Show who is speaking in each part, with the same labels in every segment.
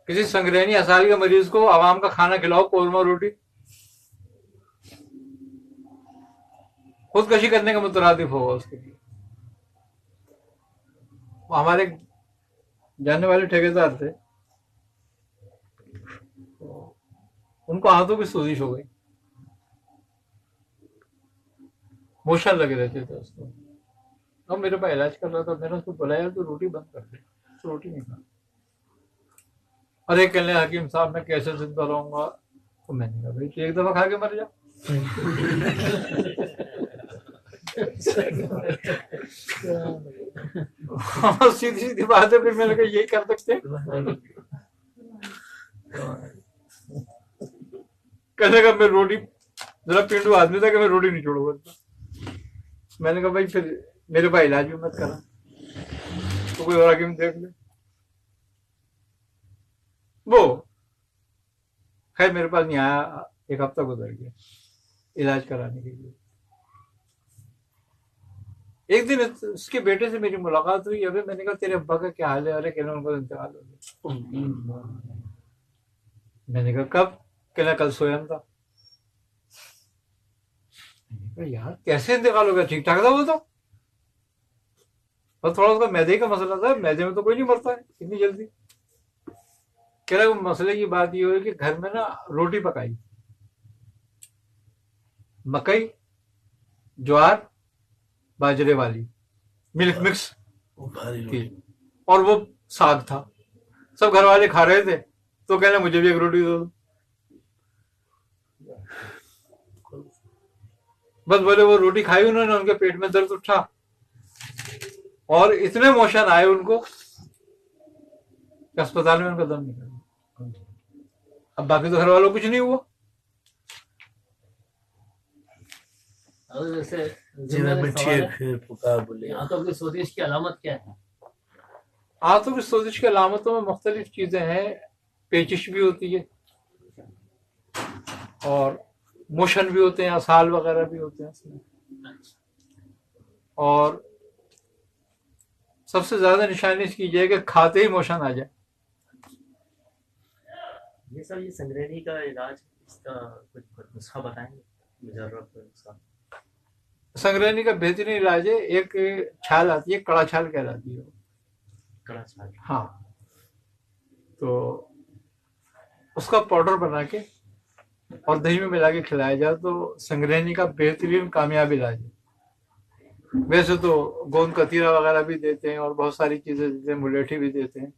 Speaker 1: کسی سنگرینی اسال کے مریض کو عوام کا کھانا کھلاؤ، قورمہ روٹی، خودکشی کرنے کا مترادف ہوگا اس کے لیے. ہمارے جاننے والے ٹھیکیدار تھے، ان کو ہاتھوں کی سوزش ہو گئی، موشن لگے رہتے تھے اس کو. اب میرے پاس علاج کر رہا تھا، میں نے اس کو بلایا تو روٹی بند کر دے، روٹی نہیں کھانا. اور ایک کہنے حکیم صاحب میں کیسے زندہ رہوں گا؟ تو میں نے کہا بھائی تو ایک دفعہ کھا کے مر جا. سیدھی سیدھی بات ہے. پھر میں نے کہا یہی کر سکتے ہیں. کہنے کا میں روٹی ذرا پینڈو آدمی تھا کہ میں روٹی نہیں چھوڑوں گا. میں نے کہا بھائی پھر میرے پاس علاج بھی مت کرا، تو کوئی اور حکیم دیکھ لے. وہ خیر میرے پاس نہیں آیا، ایک ہفتہ گزر گیا علاج کرانے کے لیے. ایک دن اس کے بیٹے سے میری ملاقات ہوئی. ابھی میں نے کہا تیرے ابا کا کیا حال ہے؟ ارے کہنا ان کا انتقال ہو گیا. میں نے کہا کب؟ کہنا کل سویا تھا. یار کیسے انتقال ہو گیا؟ ٹھیک ٹھاک تھا وہ تو، اور تھوڑا اس کا میدے کا مسئلہ تھا. میدے میں تو کوئی نہیں مرتا ہے اتنی جلدی. کہہ رہا وہ مسئلے کی بات یہ ہوئی کہ گھر میں نا روٹی پکائی، مکئی، جوار، باجرے والی، ملک مکس تھی، اور وہ ساگ تھا. سب گھر والے کھا رہے تھے تو کہنا مجھے بھی ایک روٹی دو. بس بولے وہ روٹی کھائی انہوں نے، ان کے پیٹ میں درد اٹھا اور اتنے موشن آئے ان کو کہ اسپتال میں ان کا دم نکل گیا. اب باقی تو گھر والوں کو کچھ نہیں ہوا.
Speaker 2: آنتوں کی سوزش کی علامت کیا ہے؟
Speaker 1: آنتوں کی سوزش کی علامتوں میں مختلف چیزیں ہیں. پیچش بھی ہوتی ہے اور موشن بھی ہوتے ہیں، اسال وغیرہ بھی ہوتے ہیں اس میں. اور سب سے زیادہ نشانی اس کی ہے کہ کھاتے ہی موشن آ جائے.
Speaker 2: یہ سب یہ سنگرینی کا علاج، اس کا کچھ نسخہ بتائیں گے؟ مجرب نسخہ.
Speaker 1: سنگرینی کا بہترین علاج ہے، ایک چھال آتی ہے، کڑا چھال کہلاتی ہے.
Speaker 2: کڑا چھال؟
Speaker 1: ہاں. تو اس کا پاؤڈر بنا کے اور دہی میں ملا کے کھلایا جائے تو سنگرینی کا بہترین کامیاب علاج ہے. ویسے تو گوند کتیرا وغیرہ بھی دیتے ہیں اور بہت ساری چیزیں دیتے ہیں، ملیٹھی بھی دیتے ہیں،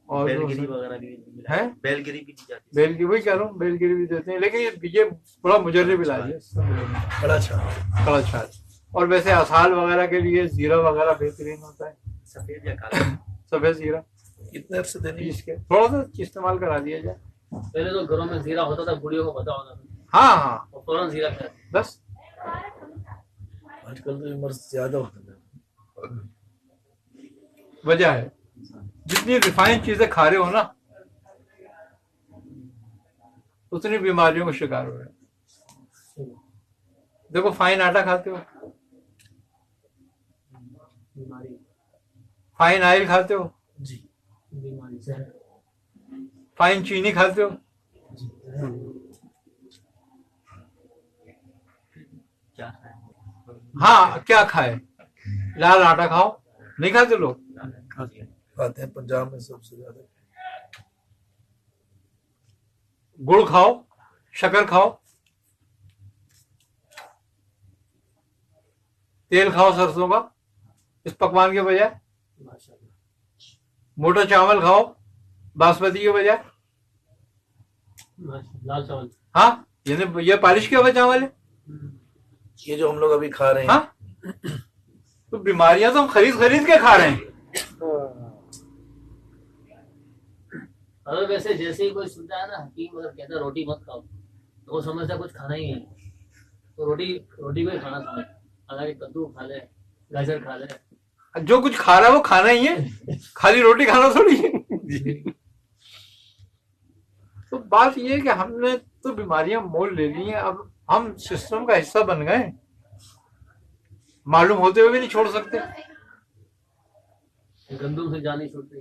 Speaker 1: اور
Speaker 2: بیلگری وغیرہ بھی
Speaker 1: ہے.
Speaker 2: بیلگری بھی دی جاتی ہے.
Speaker 1: بیلگری وہی کہہ رہا ہوں، بیلگری بھی دیتے ہیں، لیکن یہ بڑا مجرب علاج ہے
Speaker 2: کڑا چھال.
Speaker 1: کڑا چھال. اور ویسے اسال وغیرہ کے لیے زیرہ وغیرہ بہترین ہوتا ہے.
Speaker 2: سفید یا کالا؟
Speaker 1: سفید زیرہ.
Speaker 2: کتنے عرصے دینی؟
Speaker 1: تھوڑا سا استعمال کرا دیا جائے.
Speaker 2: پہلے تو گھروں میں زیرہ ہوتا تھا، بوڑھیوں کو پتا ہوتا تھا.
Speaker 1: ہاں ہاں،
Speaker 2: فوراً زیرہ کھایا.
Speaker 1: بس
Speaker 2: آج کل تو عمر زیادہ ہوتا ہے.
Speaker 1: وجہ ہے جتنی ریفائن چیزیں کھا رہے ہو نا اتنی بیماریوں کا شکار ہو رہے ہیں. دیکھو فائن آٹا کھاتے ہو، فائن آئل کھاتے ہو،
Speaker 2: جی بیماری سے.
Speaker 1: فائن چینی کھاتے ہو. ہاں کیا کھائے؟ لال آٹا کھاؤ. نہیں کھاتے لوگ؟
Speaker 2: کھاتے ہیں پنجاب میں سب سے زیادہ.
Speaker 1: گڑ کھاؤ، شکر کھاؤ، تیل کھاؤ سرسوں کا اس پکوان کے بجائے. موٹا چاول کھاؤ باسمتی کے بجائے.
Speaker 2: لال چاول.
Speaker 1: ہاں یعنی یہ پالش کیا ہوا چاول ہے
Speaker 2: یہ جو ہم لوگ ابھی کھا رہے ہیں.
Speaker 1: ہاں تو بیماریاں تو ہم خرید کے کھا رہے ہیں.
Speaker 2: اگر ویسے جیسے ہی کوئی سنتا ہے نا حکیم اگر کہتا ہے روٹی مت کھاؤ تو وہ سمجھتا ہے کچھ کھانا ہی نہیں. تو روٹی کو ہی کھانا سمجھتا. حالانکہ کدو کھا لے، گاجر کھا لے،
Speaker 1: جو کچھ کھا رہا ہے وہ کھانا ہی ہے، خالی روٹی کھانا تھوڑی ہے. تو بات یہ ہے کہ ہم نے تو بیماریاں مول لے لی ہیں، اب ہم سسٹم کا حصہ بن گئے، معلوم ہوتے ہوئے بھی نہیں چھوڑ سکتے.
Speaker 2: گندم سے جان نہیں چھوڑتے.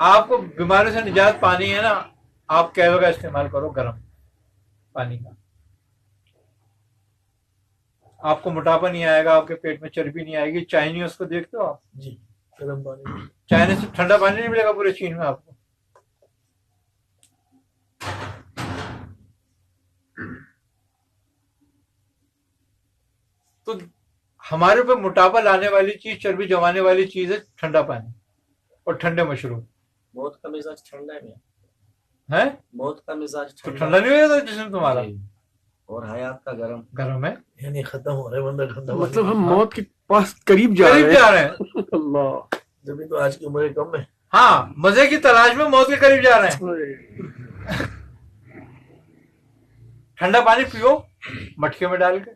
Speaker 1: آپ کو بیماری سے نجات پانی ہے نا، آپ کیلو کا استعمال کرو گرم پانی کا، آپ کو موٹاپا نہیں آئے گا، آپ کے پیٹ میں چربی نہیں آئے گی. چائنیز کو دیکھتے ہو آپ،
Speaker 3: جی گرم پانی.
Speaker 1: چائنیز سے ٹھنڈا پانی نہیں ملے گا پورے چین میں آپ کو. تو ہمارے اوپر موٹاپا لانے والی چیز، چربی جمانے والی چیز ہے ٹھنڈا پانی اور ٹھنڈے مشروب.
Speaker 4: موت کا مزاج ٹھنڈا ہے.
Speaker 1: ہے
Speaker 4: موت کا مزاج
Speaker 1: تو ٹھنڈا نہیں ہو جاتا جسم تمہارا؟
Speaker 4: اور حیات کا گرم.
Speaker 1: گرم ہے،
Speaker 3: یعنی ختم ہو رہا ہے بندہ ٹھنڈا.
Speaker 5: مطلب ہم موت کے پاس قریب جا
Speaker 1: قریب
Speaker 5: رہے
Speaker 1: جا رہے ہیں.
Speaker 5: اللہ.
Speaker 3: جبھی تو آج کی عمریں کم ہے.
Speaker 1: ہاں، مزے کی تلاش میں موت کے قریب جا رہے ہیں. ٹھنڈا پانی پیو مٹکے میں ڈال کے،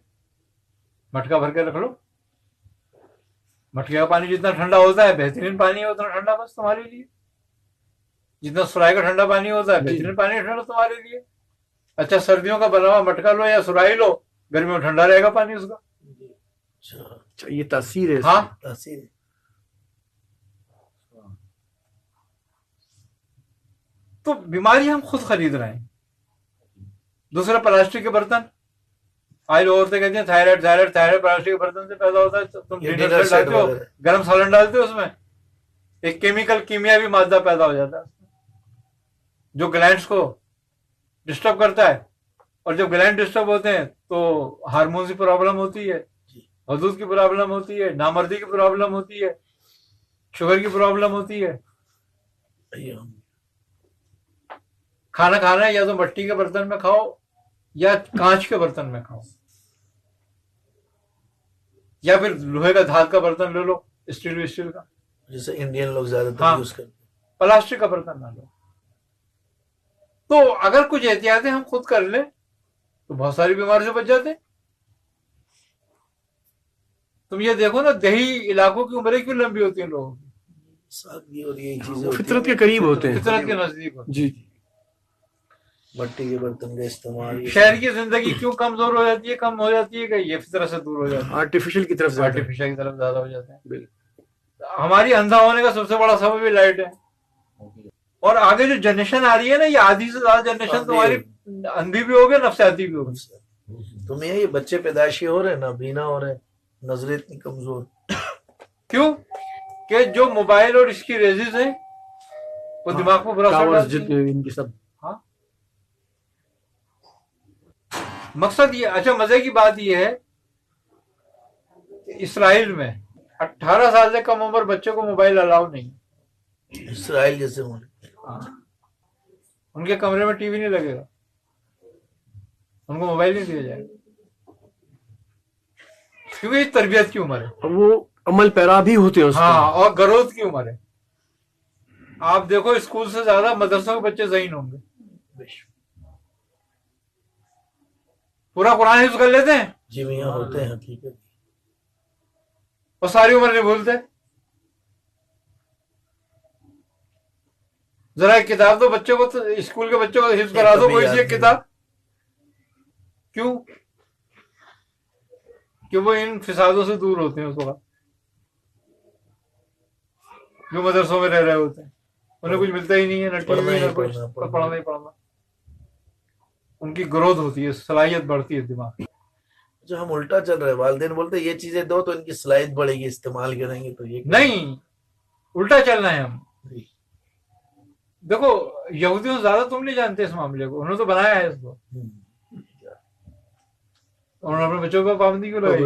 Speaker 1: مٹکا بھر کے رکھ لو. مٹکے کا پانی جتنا ٹھنڈا ہوتا ہے بہترین پانی ہے اتنا ٹھنڈا بس تمہارے لیے. جتنا سرائی کا ٹھنڈا پانی ہوتا ہے بہترین پانی ہے ٹھنڈا تمہارے لیے. اچھا سردیوں کا بنا ہوا مٹکا لو یا سرائی لو، گرمیوں میں ٹھنڈا رہے گا پانی اس کا.
Speaker 5: اچھا یہ تاثیر ہے.
Speaker 1: ہاں،
Speaker 3: تاثیر.
Speaker 1: تو بیماری ہم خود خرید رہے ہیں. دوسرا پلاسٹک کے برتن، آج عورتیں کہتی ہیں تھائرائڈ پلاسٹک کے برتن سے پیدا ہوتا ہے. تم ڈنر سیٹ ڈالتے ہو، گرم سالن ڈالتے ہو، اس میں ایک کیمیاوی مادہ پیدا ہو جاتا ہے جو گلینڈز کو ڈسٹرب کرتا ہے. اور جب گلینڈ ڈسٹرب ہوتے ہیں تو ہارمون کی پرابلم ہوتی ہے، حدود کی پرابلم ہوتی ہے، نامردی کی پرابلم ہوتی ہے، شوگر کی پرابلم ہوتی ہے. کھانا کھانا ہے یا تو مٹی کے برتن میں کھاؤ یا کانچ کے برتن میں کھاؤ، یا پھر لوہے کا دھات کا برتن لے لو، اسٹیل کا.
Speaker 3: جیسے انڈین لوگ زیادہ تر
Speaker 1: ہاں،
Speaker 3: یوز کرتے ہیں.
Speaker 1: پلاسٹک کا برتن نہ لو. تو اگر کچھ احتیاطیں ہم خود کر لیں تو بہت ساری بیماری سے بچ جاتے. تم یہ دیکھو نا، دیہی علاقوں کی عمریں کیوں لمبی ہوتی ہیں لوگوں کی؟
Speaker 3: سادگی اور یہ چیزیں ہوتی ہیں.
Speaker 5: فطرت کے قریب ہوتے ہیں.
Speaker 1: فطرت کے نزدیک ہوتی
Speaker 5: جی.
Speaker 3: مٹی کے برتن کا استعمال.
Speaker 1: شہر کی زندگی کیوں کمزور ہو جاتی ہے، کم ہو جاتی ہے کہ یہ فطرت سے دور ہو جاتی ہے،
Speaker 5: آرٹیفیشل کی طرف زیادہ.
Speaker 1: آرٹیفیشل کی طرف زیادہ ہو جاتے ہیں.
Speaker 5: بالکل.
Speaker 1: ہماری اندھا ہونے کا سب سے بڑا سبب بھی لائٹ ہے. اور آگے جو جنریشن آ رہی ہے نا، یہ آدھی سے زیادہ جنریشن تمہاری اندھی بھی ہوگی، نفسیاتی بھی ہوگی.
Speaker 3: تمہیں یہ بچے پیدائشی ہو رہے ہیں، نا بینا ہو رہے ہیں، نظریں اتنی کمزور.
Speaker 1: کیوں کہ جو موبائل اور اس کی ریزز ہیں وہ دماغ کو برا اثر
Speaker 5: ٹاورز
Speaker 1: ڈالتی ہیں.
Speaker 5: جتنے ان کی سب.
Speaker 1: ہاں، مقصد یہ، اچھا مزے کی بات یہ ہے کہ اسرائیل میں 18 سال سے کم عمر بچے کو موبائل الاؤ نہیں.
Speaker 3: اسرائیل جیسے ملک.
Speaker 1: ان کے کمرے میں ٹی وی نہیں لگے گا، ان کو موبائل نہیں دیا جائے گا، کیونکہ یہ تربیت کی عمر ہے.
Speaker 5: اور وہ عمل پیرا بھی ہوتے ہیں اس
Speaker 1: ہاں،
Speaker 5: کا.
Speaker 1: اور گروتھ کی عمر ہے. آپ دیکھو اسکول سے زیادہ مدرسوں کے بچے ذہین ہوں گے. پورا قرآن حفظ کر لیتے ہیں
Speaker 3: جی میاں ہوتے ہیں حقیقت.
Speaker 1: اور ساری عمر نہیں بھولتے. ذرا ایک کتاب تو بچے کو، تو اسکول کے بچوں کو حفظ کرا دو کوئی سی ایک کتاب. کیوں کہ وہ ان فسادوں سے دور ہوتے ہیں اس وقت جو مدرسوں میں رہ رہے ہوتے ہیں. انہیں کچھ ملتا ہی نہیں ہے، نہ ٹی وی نہ کچھ، پڑھنا ہی پڑھنا. ان کی گروتھ ہوتی ہے، صلاحیت بڑھتی ہے دماغ کی.
Speaker 3: جو ہم الٹا چل رہے ہیں، والدین بولتے ہیں یہ چیزیں دو تو ان کی صلاحیت بڑھے گی، استعمال کریں گے تو یہ
Speaker 1: نہیں، الٹا چلنا ہے ہم. دیکھو یہودیوں سے زیادہ تم نہیں جانتے اس معاملے کو، انہوں نے تو بنایا ہے اس کو. انہوں نے اپنے بچوں پر پابندی کیوں لگائی؟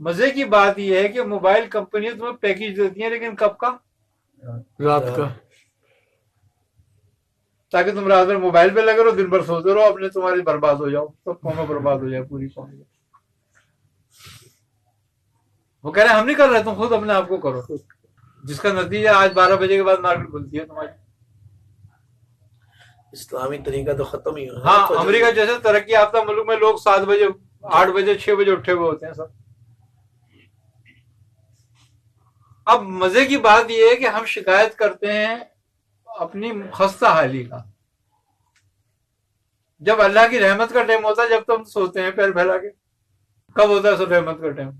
Speaker 1: مزے کی بات یہ ہے کہ موبائل کمپنیاں تمہیں پیکج دیتی ہیں، لیکن کب کا؟
Speaker 5: رات کا.
Speaker 1: تاکہ تم رات بھر موبائل پہ لگے رہو، دن بھر سوتے رہو، اپنے تمہاری برباد ہو جاؤ، سب قومیں برباد ہو جائے، پوری قوم. وہ کہہ رہے ہیں ہم نہیں کر رہے، تم خود اپنے آپ کو کرو، جس کا نتیجہ آج 12 بجے کے بعد مارکیٹ کھلتی ہے تمہاری.
Speaker 3: اسلامی طریقہ تو ختم ہی ہوا.
Speaker 1: ہاں، امریکہ جیسے ترقی یافتہ ملک میں لوگ 7 بجے 8 بجے 6 بجے اٹھے ہوئے ہوتے ہیں سب. اب مزے کی بات یہ ہے کہ ہم شکایت کرتے ہیں اپنی خستہ حالی کا، جب اللہ کی رحمت کا ٹائم ہوتا ہے جب تم سوتے ہیں پیر پھیلا کے. کب ہوتا ہے سب رحمت کا ٹائم؟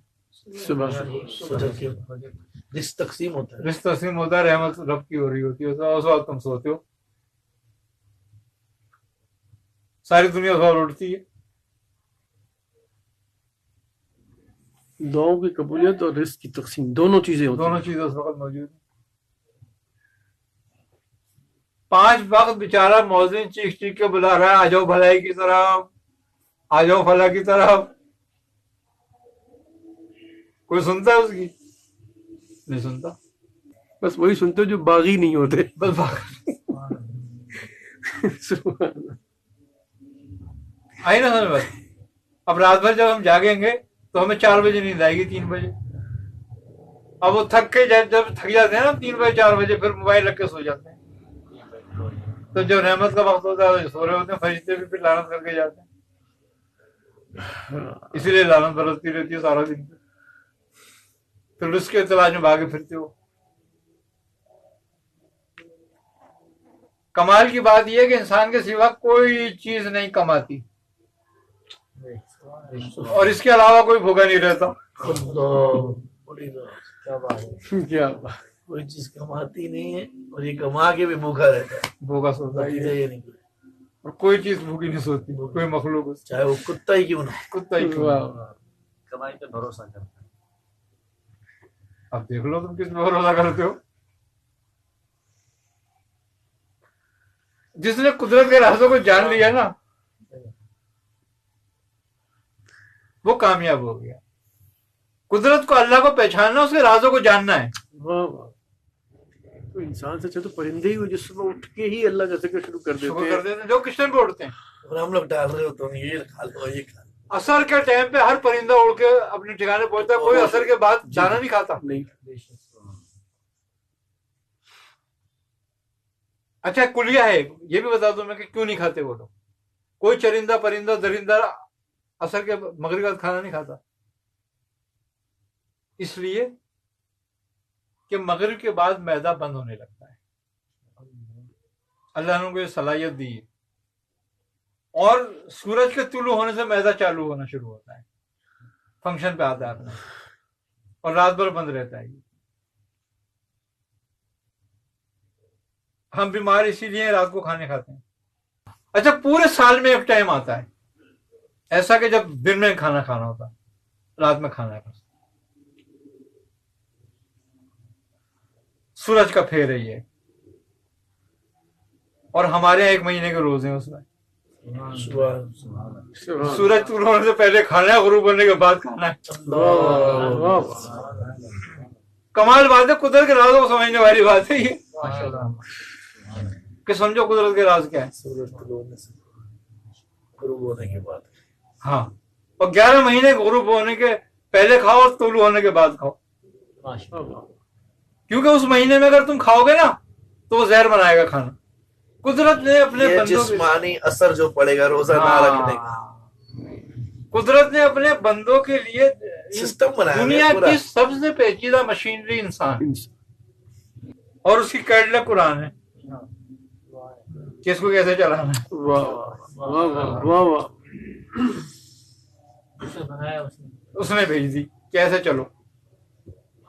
Speaker 3: رزق تقسیم ہوتا ہے.
Speaker 1: رزق تقسیم ہوتا ہے, رحمت رب کی ہو رہی ہوتی ہے, اس وقت تم سوتے ہو, ساری دنیا اس وقت اٹھتی ہے.
Speaker 5: دعاؤں کی قبولیت اور رزق کی تقسیم دونوں چیزیں ہوتی
Speaker 1: دونوں چیزیں اس وقت موجود ہیں. 5 وقت بیچارہ مؤذن چیخ چیخ کے بلا رہا ہے, آ جاؤ بھلائی کی طرف, آ جاؤ فلاح کی طرف. کوئی سنتا ہے اس کی؟ نہیں سنتا.
Speaker 5: بس وہی سنتے جو باغی نہیں ہوتے.
Speaker 1: بس آئی نا سمجھ بات. اب رات بھر جب ہم جاگیں گے تو ہمیں 4 بجے نیند آئے گی, 3 بجے. اب وہ تھک کے جب تھک جاتے ہیں نا 3 بجے 4 بجے, پھر موبائل رکھ کے سو جاتے ہیں. تو جو رحمت کا وقت ہوتا ہے سو رہے ہوتے ہیں, فرشتے بھی پھر لعنت کر کے جاتے ہیں. اسی لیے لعنت برستی رہتی ہے سارا دن. پھر رزق کے تلاش میں بھاگے پھرتے ہو. کمال کی بات یہ ہے کہ انسان کے سوا کوئی چیز نہیں کماتی, اور اس کے علاوہ کوئی بھوکا نہیں رہتا.
Speaker 5: کیا
Speaker 3: کوئی چیز کماتی نہیں ہے, اور یہ کما کے بھی بھوکا رہتا ہے.
Speaker 1: بھوکا سوتا
Speaker 3: نتیجہ
Speaker 1: ہے,
Speaker 3: یہ نہیں کوئی.
Speaker 1: اور کوئی چیز بھوکی نہیں سوتی, کوئی مخلوق,
Speaker 3: چاہے وہ کتا ہی کیوں نہ.
Speaker 1: کتا ہی کیوں نہ.
Speaker 2: کمائی پہ بھروسہ کرتا ہے.
Speaker 1: اب دیکھ لو تم کس میں بھروسہ کرتے ہو. جس نے قدرت کے رازوں کو جان لیا نا وہ کامیاب ہو گیا. قدرت کو, اللہ کو پہچاننا, اس کے رازوں کو جاننا ہے.
Speaker 5: واہ واہ. تو انسان سے اچھا تو پرندے ہی ہو جس صبح اٹھ کے ہی اللہ کا ذکر شروع کر
Speaker 1: شکر
Speaker 5: دیتے
Speaker 1: کر
Speaker 5: ہیں.
Speaker 1: دیتے ہیں جو کشن پہ اٹھتے ہیں.
Speaker 3: اور ہم لوگ ڈال رہے ہوتے ہیں, یہ کھا لو یہ کھا لو.
Speaker 1: اثر کے ٹائم پہ ہر پرندہ اڑ کے اپنے ٹھکانے پہنچتا ہے, کوئی اثر کے بعد دانا نہیں کھاتا.
Speaker 5: نہیں.
Speaker 1: اچھا کلیہ ہے, یہ بھی بتا دوں میں کہ کیوں نہیں کھاتے وہ لوگ. کوئی چرندہ پرندہ درندہ اثر کے مغرب کے بعد کھانا نہیں کھاتا. اس لیے کہ مغرب کے بعد معدہ بند ہونے لگتا ہے. اللہ نے کو یہ صلاحیت دی ہے. اور سورج کے طلوع ہونے سے معدہ چالو ہونا شروع ہوتا ہے, فنکشن پہ آتا ہے اپنا, اور رات بھر بند رہتا ہے. ہم بیمار اسی لیے رات کو کھانے کھاتے ہیں. اچھا پورے سال میں ایک ٹائم آتا ہے ایسا کہ جب دن میں کھانا کھانا ہوتا, رات میں کھانا ہے. سورج کا پھیر ہے یہ, اور ہمارے یہاں 1 مہینے کے روزے ہیں اس میں. سورج طلوع ہونے سے پہلے کھانا ہے, غروب ہونے کے بعد کھانا ہے. کمال بات ہے, قدرت کے رازوں کو سمجھنے والی بات ہے یہ, کہ سمجھو قدرت کے راز کیا ہے.
Speaker 3: سورج طلوع ہونے سے غروب ہونے کے بعد.
Speaker 1: ہاں, اور 11 مہینے غروب ہونے کے پہلے کھاؤ اور طلوع ہونے کے بعد کھاؤ. کیونکہ اس مہینے میں اگر تم کھاؤ گے نا تو وہ زہر بنائے گا کھانا. قدرت نے اپنے
Speaker 3: یہ
Speaker 1: بندوں
Speaker 3: جسمانی اثر جو پڑے گا روزہ نہ رکھنے کا,
Speaker 1: قدرت نے اپنے بندوں کے لیے
Speaker 3: سسٹم بنایا
Speaker 1: دنیا
Speaker 3: ہے پورا.
Speaker 1: کی سب سے پیچیدہ مشینری انسان, اور اس کی کیڈلک قرآن ہے کہ اس کو کیسے چلانا ہے.
Speaker 5: واہ واہ واہ واہ واہ.
Speaker 2: اسے بنایا اس نے.
Speaker 1: اس نے بھیج دی کیسے چلو.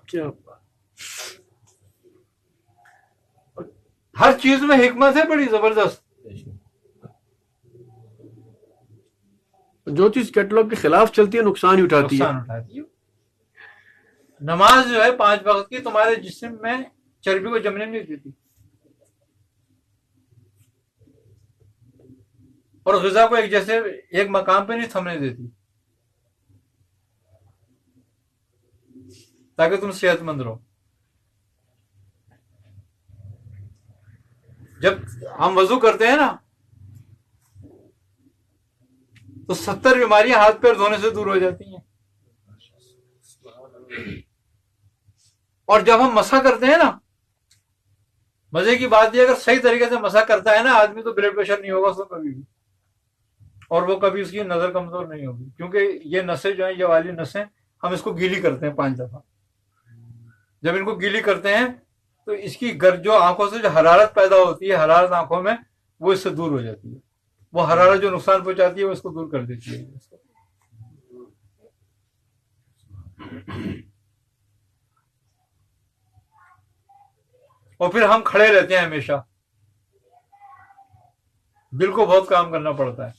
Speaker 5: کیا
Speaker 1: ہر چیز میں حکمت ہے بڑی زبردست.
Speaker 5: جو چیز کیٹلاگ کے خلاف چلتی ہے نقصان ہی اٹھاتی ہے.
Speaker 1: نقصان اٹھاتی ہے. نماز جو ہے 5 وقت کی تمہارے جسم میں چربی کو جمنے نہیں دیتی, اور غذا کو ایک جیسے ایک مقام پہ نہیں تھمنے دیتی, تاکہ تم صحت مند رہو. جب ہم وضو کرتے ہیں نا تو 70 بیماریاں ہاتھ پیر دھونے سے دور ہو جاتی ہیں. اور جب ہم مسح کرتے ہیں نا, مزے کی بات یہ اگر صحیح طریقے سے مسح کرتا ہے نا آدمی تو بلڈ پریشر نہیں ہوگا اس کو کبھی بھی, اور وہ کبھی اس کی نظر کمزور نہیں ہوگی. کیونکہ یہ نسیں جو ہیں, یہ والی نسیں, ہم اس کو گیلی کرتے ہیں 5 دفعہ. جب ان کو گیلی کرتے ہیں تو اس کی جو آنکھوں سے جو حرارت پیدا ہوتی ہے, حرارت آنکھوں میں, وہ اس سے دور ہو جاتی ہے. وہ حرارت جو نقصان پہنچاتی ہے وہ اس کو دور کر دیتی ہے. اور پھر ہم کھڑے رہتے ہیں ہمیشہ، دل کو بہت کام کرنا پڑتا ہے،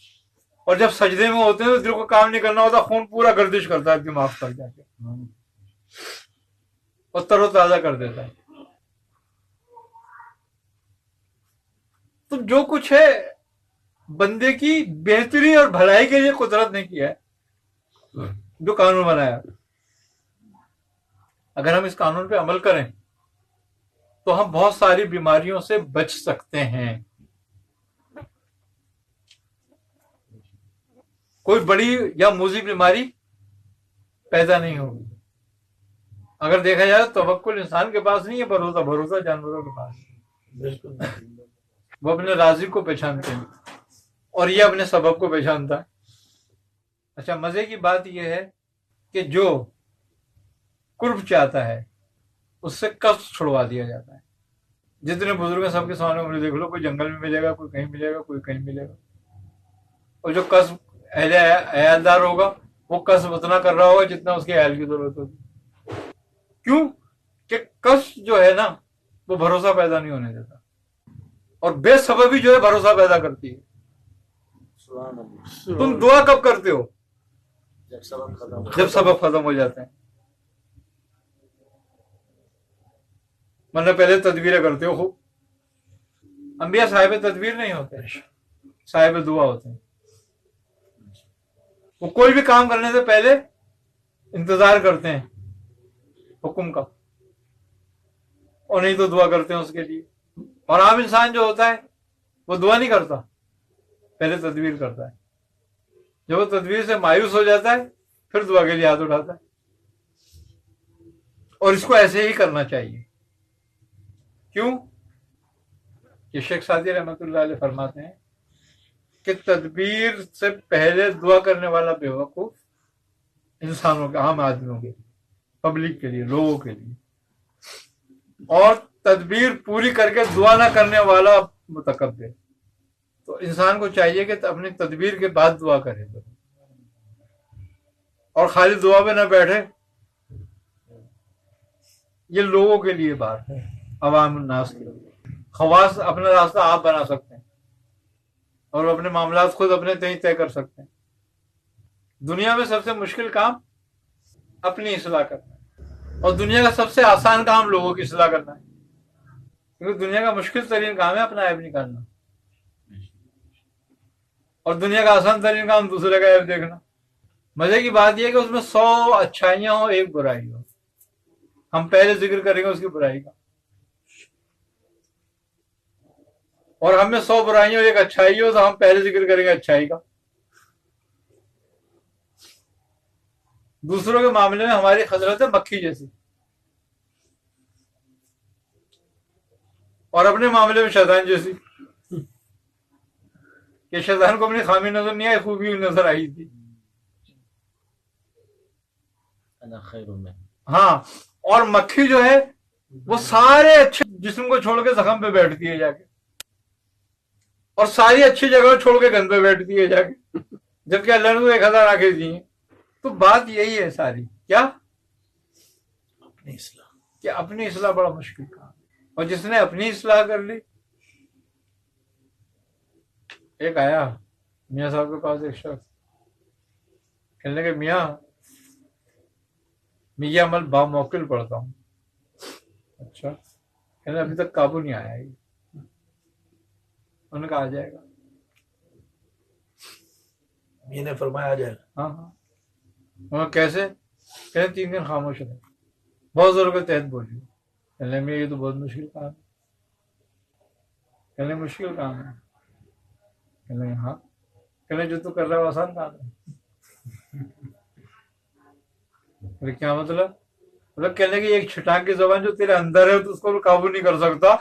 Speaker 1: اور جب سجدے میں ہوتے ہیں تو دل کو کام نہیں کرنا ہوتا، خون پورا گردش کرتا ہے دماغ پر جا کے اور تر و تازہ کر دیتا ہے۔ تو جو کچھ ہے بندے کی بہتری اور بھلائی کے لیے قدرت نے کیا ہے، جو قانون بنایا، اگر ہم اس قانون پہ عمل کریں تو ہم بہت ساری بیماریوں سے بچ سکتے ہیں۔ کوئی بڑی یا موذی بیماری پیدا نہیں ہوگی۔ اگر دیکھا جائے تو توکل انسان کے پاس نہیں ہے، بھروسہ جانوروں کے پاس۔
Speaker 3: بالکل
Speaker 1: وہ اپنے رازق کو پہچانتے ہیں اور یہ اپنے سبب کو پہچانتا ہے۔ اچھا، مزے کی بات یہ ہے کہ جو قرب چاہتا ہے اس سے قصد چھڑوا دیا جاتا ہے۔ جتنے بزرگ ہیں سب کے سامنے انہیں دیکھ لو، کوئی جنگل میں ملے گا، کوئی کہیں ملے گا، کوئی کہیں ملے گا، اور جو قصب عیالدار ہوگا وہ قصب اتنا کر رہا ہوگا جتنا اس کے عیال کی ضرورت ہوگی۔ کیوں کہ قصب جو ہے نا وہ بھروسہ پیدا نہیں ہونے دیتا، اور بے سببی جو ہے بھروسہ پیدا کرتی ہے۔
Speaker 2: سبحان اللہ۔
Speaker 1: تم دعا کب کرتے ہو؟
Speaker 2: جب سبب ختم ہو
Speaker 1: جب سبب ختم ہو جاتے ہیں، ورنہ پہلے تدبیریں کرتے ہو خوب۔ انبیاء صاحب تدبیر نہیں ہوتے، صاحب دعا ہوتے ہیں۔ وہ کوئی بھی کام کرنے سے پہلے انتظار کرتے ہیں حکم کا، اور نہیں تو دعا کرتے ہیں اس کے لیے۔ اور عام انسان جو ہوتا ہے وہ دعا نہیں کرتا، پہلے تدبیر کرتا ہے۔ جب وہ تدبیر سے مایوس ہو جاتا ہے پھر دعا کے لیے ہاتھ اٹھاتا ہے، اور اس کو ایسے ہی کرنا چاہیے۔ کیوں؟ یہ شیخ سعدی رحمۃ اللہ علیہ فرماتے ہیں کہ تدبیر سے پہلے دعا کرنے والا بے وقوف انسانوں کے، عام آدمیوں کے، پبلک کے لیے، لوگوں کے لیے، اور تدبیر پوری کر کے دعا نہ کرنے والا متکبر۔ تو انسان کو چاہیے کہ اپنی تدبیر کے بعد دعا کرے، اور خالی دعا پہ نہ بیٹھے۔ یہ لوگوں کے لیے بات ہے، عوام الناس کے لیے۔ خواص اپنا راستہ آپ بنا سکتے ہیں اور اپنے معاملات خود اپنے تئیں طے کر سکتے ہیں۔ دنیا میں سب سے مشکل کام اپنی اصلاح کرنا ہے، اور دنیا کا سب سے آسان کام لوگوں کی اصلاح کرنا ہے، کیونکہ دنیا کا مشکل ترین کام ہے اپنا عیب نکالنا، اور دنیا کا آسان ترین کام دوسرے کا عیب دیکھنا۔ مزے کی بات یہ ہے کہ اس میں 100 اچھائیاں ہوں، ایک برائی ہو، ہم پہلے ذکر کریں گے اس کی برائی کا، اور ہم میں 100 برائیاں اور ایک اچھائی ہو تو ہم پہلے ذکر کریں گے اچھائی کا۔ دوسروں کے معاملے میں ہماری خضرت ہے مکھی جیسی، اور اپنے معاملے میں شیطان جیسی، کہ شیطان کو اپنی خامی نظر نہیں آئی، خوبی نظر آئی تھی۔
Speaker 2: انا خیر من۔
Speaker 1: ہاں، اور مکھی جو ہے وہ سارے اچھے جسم کو چھوڑ کے زخم پہ بیٹھتی ہے جا کے، اور ساری اچھی جگہ چھوڑ کے گند پہ بیٹھتی ہے جا کے، جبکہ اللہ نے تو 1000 آنکھیں دی ہیں۔ تو بات یہی ہے ساری، کیا
Speaker 3: اپنی اصلاح،
Speaker 1: کہ اپنی اصلاح بڑا مشکل کام ہے، اور جس نے اپنی اصلاح کر لی۔ ایک آیا میاں صاحب کے پاس ایک شخص، کہنے لگے میاں میں یہ عمل باموکل پڑھتا ہوں۔ اچھا، کہنے ابھی تک قابو نہیں آیا یہ۔ انہوں نے کہا آ جائے گا۔
Speaker 3: یہ نے فرمایا آ جائے گا۔
Speaker 1: ہاں ہاں، انہوں نے کیسے؟ کہنے 3 دن خاموش رہے، بہت زور کے تحت بولی۔ کہنے میں یہ تو بہت مشکل کام ہے۔ کہنے مشکل کام ہے؟ کہنے ہاں۔ کہنے جو تو کر رہا ہے وہ آسان کام ہے؟ کیا مطلب؟ مطلب کہنے کی ایک چھٹانک کی زبان جو تیرے اندر ہے تو اس کو قابو نہیں کر سکتا،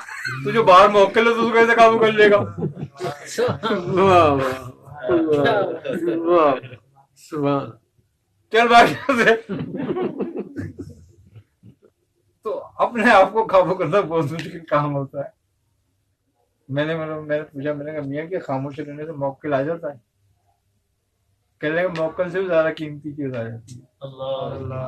Speaker 1: تو جو باہر موکل ہے تو اس کو کیسے قابو کر لے گا؟
Speaker 5: واہ واہ واہ، سبحان۔
Speaker 1: چل بات سے تو اپنے آپ کو قابو کرنا بہت مشکل کام ہوتا ہے۔ میں نے پوچھا، میں نے کہا میاں کہ خاموش رہنے سے موکل آ جاتا ہے؟ کہنے لگے موکل سے بھی زیادہ قیمتی چیز آ جاتی ہے۔
Speaker 2: اللہ
Speaker 1: اللہ